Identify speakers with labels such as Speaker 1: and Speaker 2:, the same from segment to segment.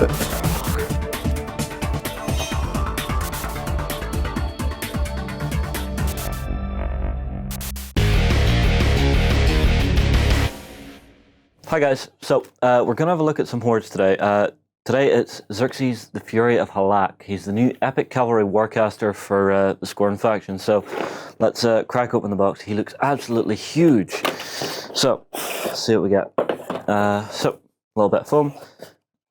Speaker 1: Hi guys, so we're going to have a look at some Hordes today. Today it's Xerxes, the Fury of Halaak. He's the new epic cavalry warcaster for the Skorne faction. So let's crack open the box. He looks absolutely huge. So let's see what we get. So a little bit of foam,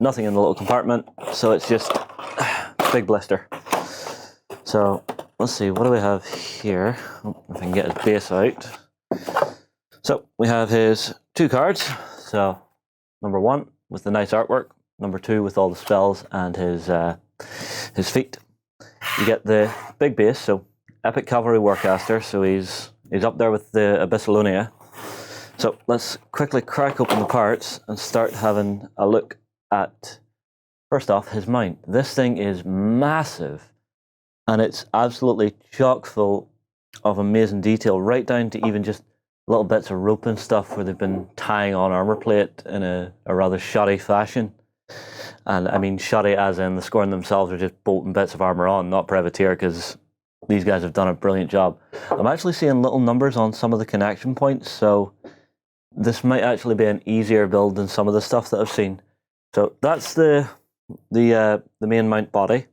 Speaker 1: nothing in the little compartment, so it's just a big blister. So let's see, what do we have here? Oh, if I can get his base out. So we have his two cards. So number one with the nice artwork, number two with all the spells and his feat. You get the big base, so epic cavalry warcaster. So he's up there with the Abyssalonia. So let's quickly crack open the parts and start having a look at, first off, his mount. This thing is massive, and it's absolutely chock full of amazing detail, right down to even just little bits of rope and stuff where they've been tying on armor plate in a rather shoddy fashion. And I mean shoddy as in the Skorne themselves are just bolting bits of armor on, not privateer, because these guys have done a brilliant job. I'm actually seeing little numbers on some of the connection points, so this might actually be an easier build than some of the stuff that I've seen. So that's the main mount body.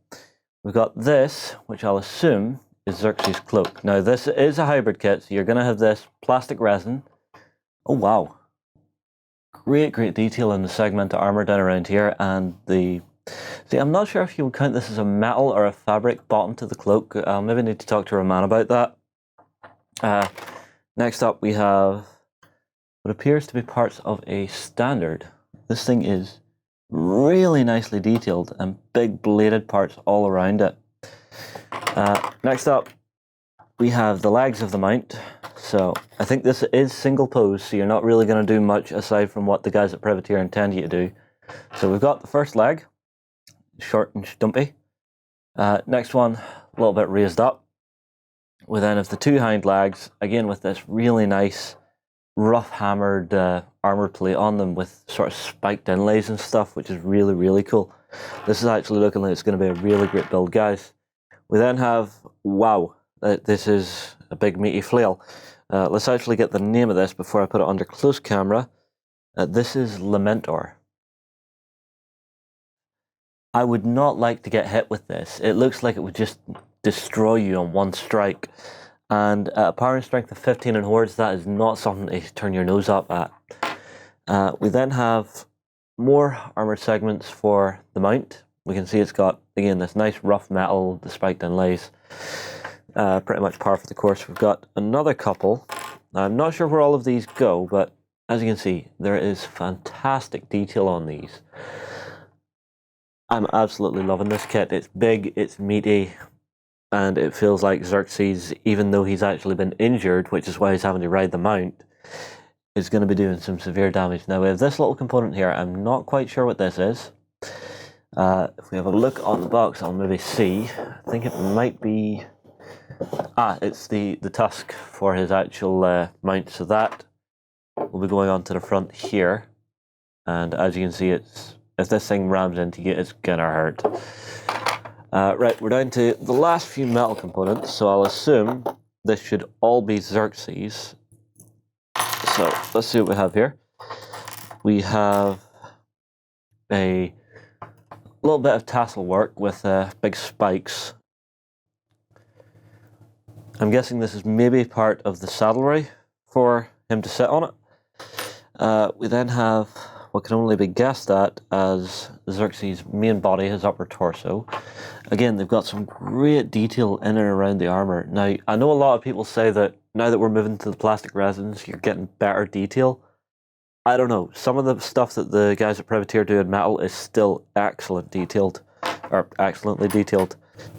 Speaker 1: We've got this, which I'll assume is Xerxes' cloak. Now this is a hybrid kit, so you're going to have this plastic resin. Oh wow, great detail in the segmented armor down around here, and see, I'm not sure if you would count this as a metal or a fabric bottom to the cloak. I'll maybe need to talk to Roman about that. Next up we have what appears to be parts of a standard. This thing is really nicely detailed and big bladed parts all around it. Next up, we have the legs of the mount. So I think this is single pose, so you're not really going to do much aside from what the guys at Privateer intend you to do. So we've got the first leg, short and stumpy. Next one, a little bit raised up. We then have the two hind legs, again with this really nice, rough hammered armor plate on them with sort of spiked inlays and stuff, which is really cool. This is actually looking like it's going to be a really great build, guys. We then have, wow, this is a big meaty flail. Let's actually get the name of this before I put it under close camera. This is Lamentor. I would not like to get hit with this. It looks like it would just destroy you on one strike. And a power and strength of 15 in Hordes, that is not something to turn your nose up at. We then have more armored segments for the mount. We can see it's got, again, this nice rough metal, the spiked inlays. Pretty much par for the course. We've got another couple. I'm not sure where all of these go, but as you can see, there is fantastic detail on these. I'm absolutely loving this kit. It's big, it's meaty, and it feels like Xerxes, even though he's actually been injured, which is why he's having to ride the mount, is going to be doing some severe damage. Now we have this little component here. I'm not quite sure what this is. If we have a look on the box, I'll maybe see. I think it might be... it's the tusk for his actual mount. So that will be going on to the front here. And as you can see, if this thing rams into you, it's gonna hurt. Right, we're down to the last few metal components. So I'll assume this should all be Xerxes. So let's see what we have here. We have a little bit of tassel work with big spikes. I'm guessing this is maybe part of the saddlery for him to sit on it. We then have what can only be guessed at as Xerxes' main body, his upper torso. Again, they've got some great detail in and around the armor. Now, I know a lot of people say that now that we're moving to the plastic resins, you're getting better detail. I don't know. Some of the stuff that the guys at Privateer do in metal is still excellently detailed.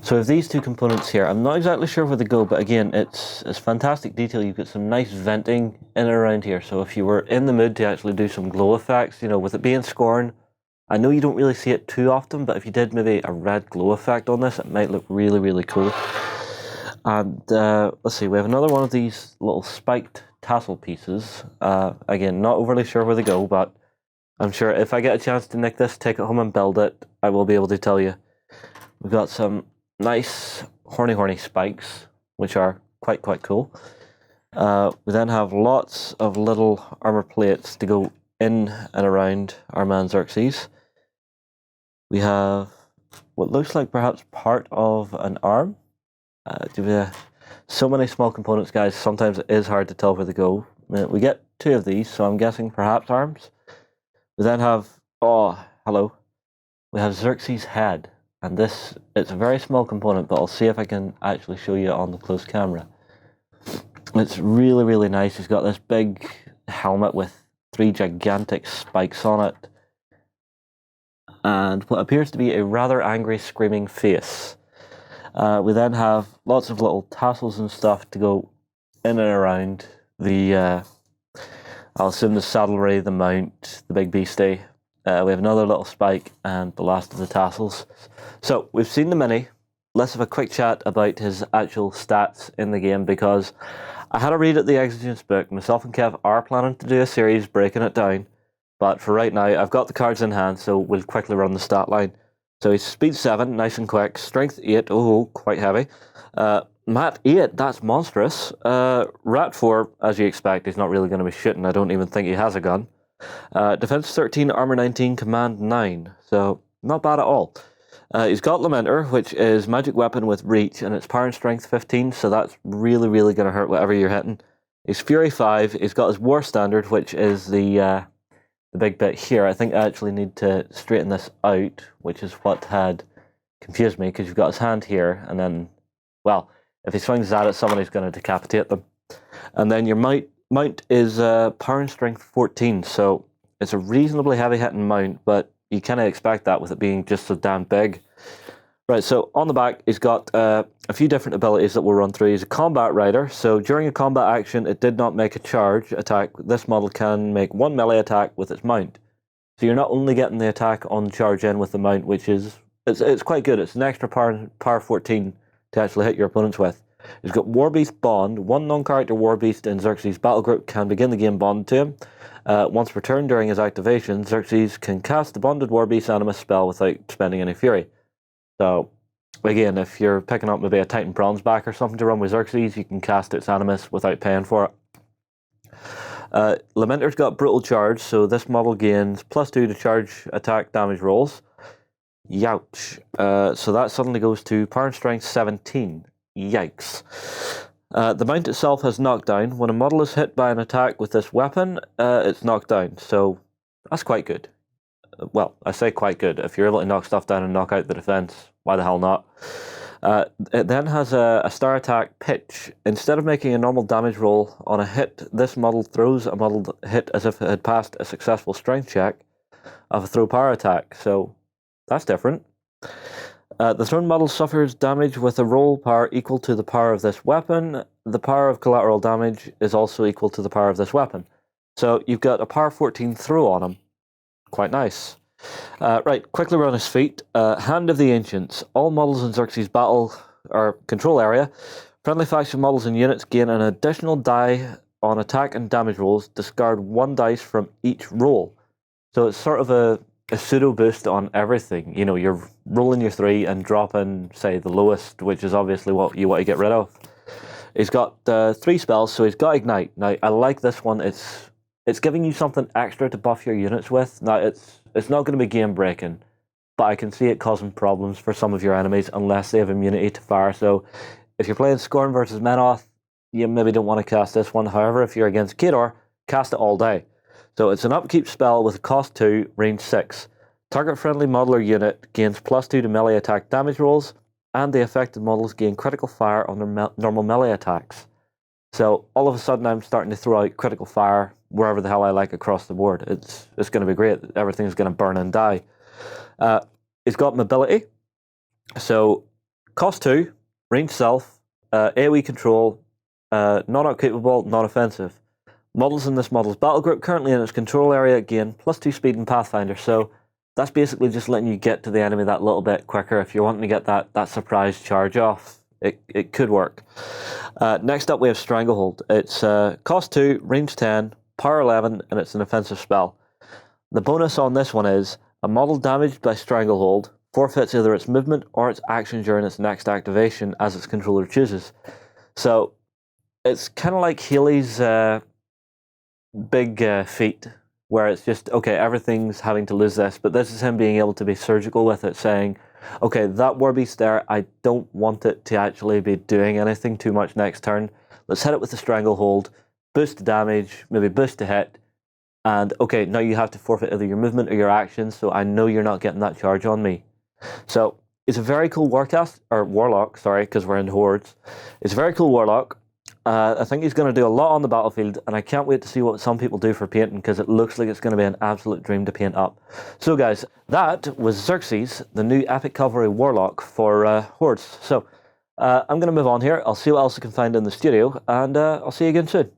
Speaker 1: So with these two components here, I'm not exactly sure where they go, but again, it's fantastic detail. You've got some nice venting in and around here. So if you were in the mood to actually do some glow effects, you know, with it being Skorne, I know you don't really see it too often, but if you did maybe a red glow effect on this, it might look really cool. And let's see, we have another one of these little spiked tassel pieces. Again, not overly sure where they go, but I'm sure if I get a chance to nick this, take it home and build it, I will be able to tell you. We've got some nice horny spikes, which are quite cool. We then have lots of little armor plates to go in and around our man Xerxes. We have what looks like perhaps part of an arm. So many small components, guys, sometimes it is hard to tell where they go. We get 2 of these, so I'm guessing perhaps arms. We then have, oh, hello. We have Xerxes' head, and it's a very small component, but I'll see if I can actually show you on the close camera. It's really nice. He's got this big helmet with 3 gigantic spikes on it, and what appears to be a rather angry, screaming face. We then have lots of little tassels and stuff to go in and around the, I'll assume the saddlery, the mount, the big beastie. We have another little spike and the last of the tassels. So we've seen the mini. Let's have a quick chat about his actual stats in the game, because I had a read at the Exigence book. Myself and Kev are planning to do a series breaking it down, but for right now I've got the cards in hand, so we'll quickly run the stat line. So he's speed 7, nice and quick. Strength 8, oh, quite heavy. Mat 8, that's monstrous. Rat 4, as you expect, he's not really going to be shooting. I don't even think he has a gun. Defense 13, armor 19, command 9. So not bad at all. He's got Lamenter, which is magic weapon with reach, and it's power and strength 15, so that's really going to hurt whatever you're hitting. He's Fury 5. He's got his War Standard, which is the big bit here. I think I actually need to straighten this out, which is what had confused me, because you've got his hand here, and then, well, if he swings that at someone, he's going to decapitate them. And then your mount is power and strength 14, so it's a reasonably heavy hitting mount, but you kind of expect that with it being just so damn big. Right, so on the back, he's got a few different abilities that we'll run through. He's a combat rider, so during a combat action, it did not make a charge attack. This model can make 1 melee attack with its mount. So you're not only getting the attack on the charge in with the mount, which is, it's quite good. It's an extra power 14 to actually hit your opponents with. He's got Warbeast Bond. 1 non-character Warbeast in Xerxes' battle group can begin the game bonded to him. Once returned during his activation, Xerxes can cast the Bonded Warbeast Animus spell without spending any fury. So, again, if you're picking up maybe a Titan Bronze back or something to run with Xerxes, you can cast its Animus without paying for it. Lamenter's got Brutal Charge, so this model gains +2 to charge attack damage rolls. Youch. So that suddenly goes to power and strength 17. Yikes. The mount itself has knockdown. When a model is hit by an attack with this weapon, it's knocked down, so that's quite good. Well, I say quite good. If you're able to knock stuff down and knock out the defense, why the hell not? It then has a star attack pitch. Instead of making a normal damage roll on a hit, this model throws a model hit as if it had passed a successful strength check of a throw power attack, so that's different. The thrown model suffers damage with a roll power equal to the power of this weapon. The power of collateral damage is also equal to the power of this weapon. So you've got a power 14 throw on him. Quite nice. Right, quickly run his feat. Hand of the Ancients. All models in Xerxes' battle or control area. Friendly faction models and units gain an additional die on attack and damage rolls. Discard 1 dice from each roll. So it's sort of a pseudo boost on everything. You know, you're rolling your 3 and dropping, say, the lowest, which is obviously what you want to get rid of. He's got 3 spells, so he's got Ignite. Now, I like this one. It's giving you something extra to buff your units with. Now, it's not going to be game breaking, but I can see it causing problems for some of your enemies unless they have immunity to fire. So if you're playing Skorne versus Menoth, you maybe don't want to cast this one. However, if you're against Khador, cast it all day. So it's an upkeep spell with a cost 2, range 6. Target friendly model or unit gains +2 to melee attack damage rolls, and the affected models gain critical fire on their normal melee attacks. So all of a sudden I'm starting to throw out critical fire wherever the hell I like across the board. It's going to be great. Everything's going to burn and die. It's got mobility. So cost 2, range self, AoE control, non-outcapable, non-offensive. Models in this model's battle group currently in its control area gain +2 speed in Pathfinder. So that's basically just letting you get to the enemy that little bit quicker. If you're wanting to get that surprise charge off, it could work. Next up we have Stranglehold. It's cost 2, range 10, power 11, and it's an offensive spell. The bonus on this one is a model damaged by Stranglehold forfeits either its movement or its action during its next activation as its controller chooses. So it's kind of like Healy's big feat, where it's just, okay, everything's having to lose this, but this is him being able to be surgical with it, saying, okay, that Warbeast there, I don't want it to actually be doing anything too much next turn. Let's hit it with the Stranglehold, boost the damage, maybe boost the hit, and okay, now you have to forfeit either your movement or your actions, so I know you're not getting that charge on me. So it's a very cool warlock, sorry, because we're in Hordes. It's a very cool warlock. I think he's going to do a lot on the battlefield, and I can't wait to see what some people do for painting, because it looks like it's going to be an absolute dream to paint up. So guys, that was Xerxes, the new Epic Cavalry Warlock for Hordes. So I'm going to move on here. I'll see what else I can find in the studio, and I'll see you again soon.